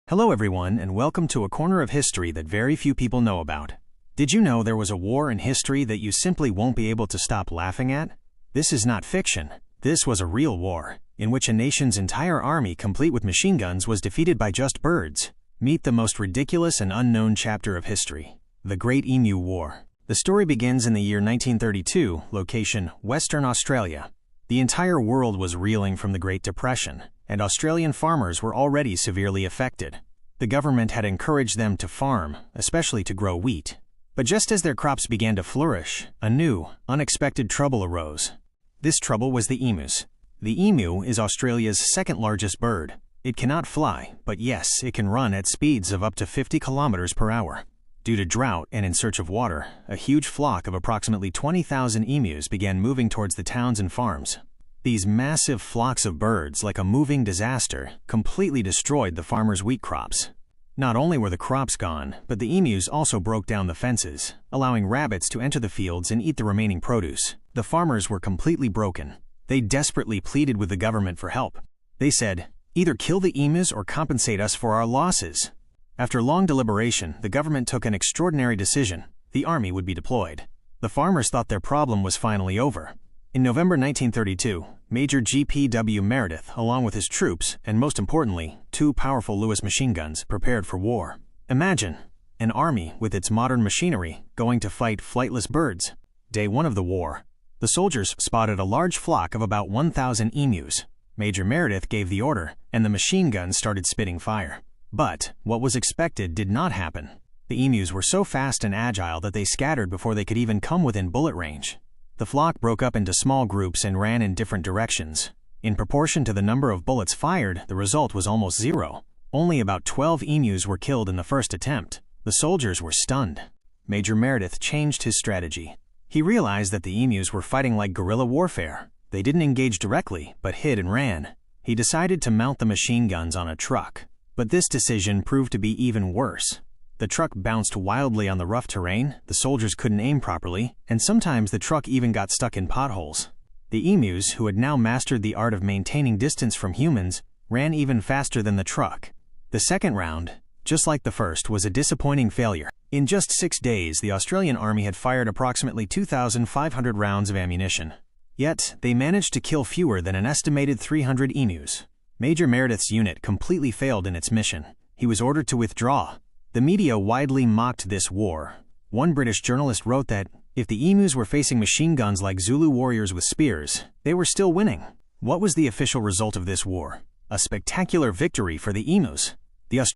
Hello everyone, and welcome to a corner of history that very few people know about. Did you know there was a war in history that you simply won't be able to stop laughing at? This is not fiction. This was a real war, in which a nation's entire army complete with machine guns was defeated by just birds. Meet the most ridiculous and unknown chapter of history, the Great EMU War. The story begins in the year 1932, location Western Australia. The entire world was reeling from the Great Depression, and Australian farmers were already severely affected. The government had encouraged them to farm, especially to grow wheat. But just as their crops began to flourish, a new, unexpected trouble arose. This trouble was the emus. The emu is Australia's second-largest bird. It cannot fly, but yes, it can run at speeds of up to 50 kilometers per hour. Due to drought and in search of water, a huge flock of approximately 20,000 emus began moving towards the towns and farms. These massive flocks of birds, like a moving disaster, completely destroyed the farmers' wheat crops. Not only were the crops gone, but the emus also broke down the fences, allowing rabbits to enter the fields and eat the remaining produce. The farmers were completely broken. They desperately pleaded with the government for help. They said, "Either kill the emus or compensate us for our losses." After long deliberation, the government took an extraordinary decision. The army would be deployed. The farmers thought their problem was finally over. In November 1932, Major G.P.W. Meredith, along with his troops, and most importantly, two powerful Lewis machine guns, prepared for war. Imagine, an army with its modern machinery going to fight flightless birds. Day 1 of the war. The soldiers spotted a large flock of about 1,000 emus. Major Meredith gave the order, and the machine guns started spitting fire. But what was expected did not happen. The emus were so fast and agile that they scattered before they could even come within bullet range. The flock broke up into small groups and ran in different directions. In proportion to the number of bullets fired, the result was almost zero. Only about 12 emus were killed in the first attempt. The soldiers were stunned. Major Meredith changed his strategy. He realized that the emus were fighting like guerrilla warfare. They didn't engage directly, but hid and ran. He decided to mount the machine guns on a truck. But this decision proved to be even worse. The truck bounced wildly on the rough terrain, the soldiers couldn't aim properly, and sometimes the truck even got stuck in potholes. The emus, who had now mastered the art of maintaining distance from humans, ran even faster than the truck. The second round, just like the first, was a disappointing failure. In just 6 days, the Australian army had fired approximately 2,500 rounds of ammunition. Yet, they managed to kill fewer than an estimated 300 emus. Major Meredith's unit completely failed in its mission. He was ordered to withdraw. The media widely mocked this war. One British journalist wrote that, if the emus were facing machine guns like Zulu warriors with spears, they were still winning. What was the official result of this war? A spectacular victory for the emus.